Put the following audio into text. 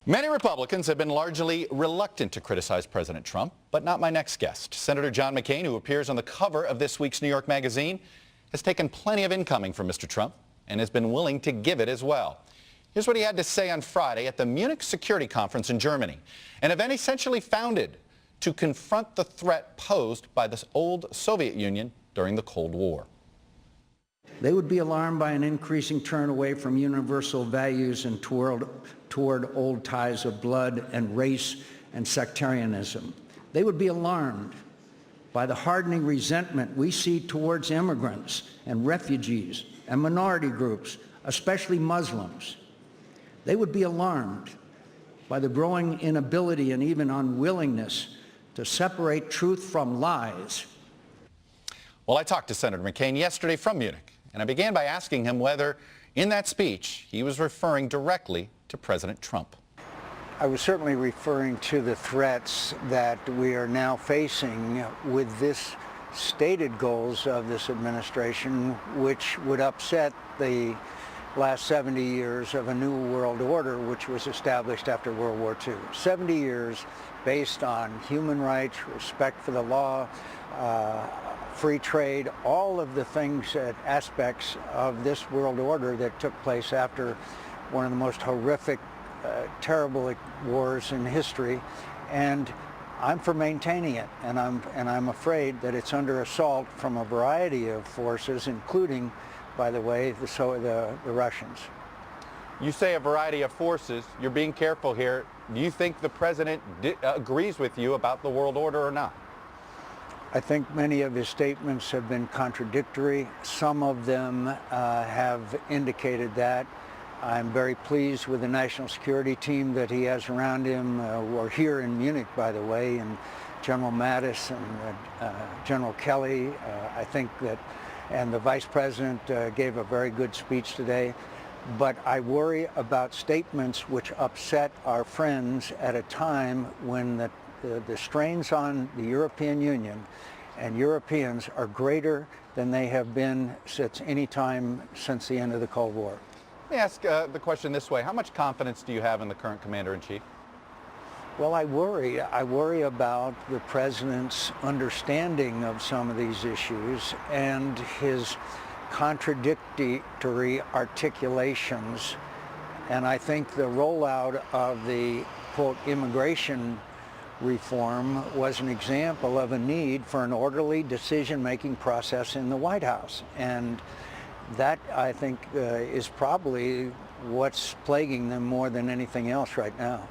Many Republicans have been largely reluctant to criticize President Trump, but not my next guest. Senator John McCain, who appears on the cover of this week's New York Magazine, has taken plenty of incoming from Mr. Trump and has been willing to give it as well. Here's what he had to say on Friday at the Munich Security Conference in Germany, an event essentially founded to confront the threat posed by the old Soviet Union during the Cold War. They would be alarmed by an increasing turn away from universal values and toward old ties of blood and race and sectarianism. They would be alarmed by the hardening resentment we see towards immigrants and refugees and minority groups, especially Muslims. They would be alarmed by the growing inability and even unwillingness to separate truth from lies. Well, I talked to Senator McCain yesterday from Munich, and I began by asking him whether, in that speech, he was referring directly to President Trump. I was certainly referring to the threats that we are now facing with this stated goals of this administration, which would upset the last 70 years of a new world order, which was established after World War II. 70 years based on human rights, respect for the law, free trade, all of the things, aspects of this world order that took place after one of the most horrific, terrible wars in history. And I'm for maintaining it, and I'm afraid that it's under assault from a variety of forces, including, by the way, the Russians. You say a variety of forces. You're being careful here. Do you think the president agrees with you about the world order or not? I think many of his statements have been contradictory. Some of them have indicated that. I'm very pleased with the national security team that he has around him. We're here in Munich, by the way, and General Mattis and General Kelly, I think that, and the Vice President gave a very good speech today. But I worry about statements which upset our friends at a time when the strains on the European Union and Europeans are greater than they have been since any time since the end of the Cold War. Let me ask the question this way. How much confidence do you have in the current commander-in-chief? Well, I worry about the president's understanding of some of these issues and his contradictory articulations. And I think the rollout of the, quote, immigration reform was an example of a need for an orderly decision-making process in the White House. And that, I think, is probably what's plaguing them more than anything else right now.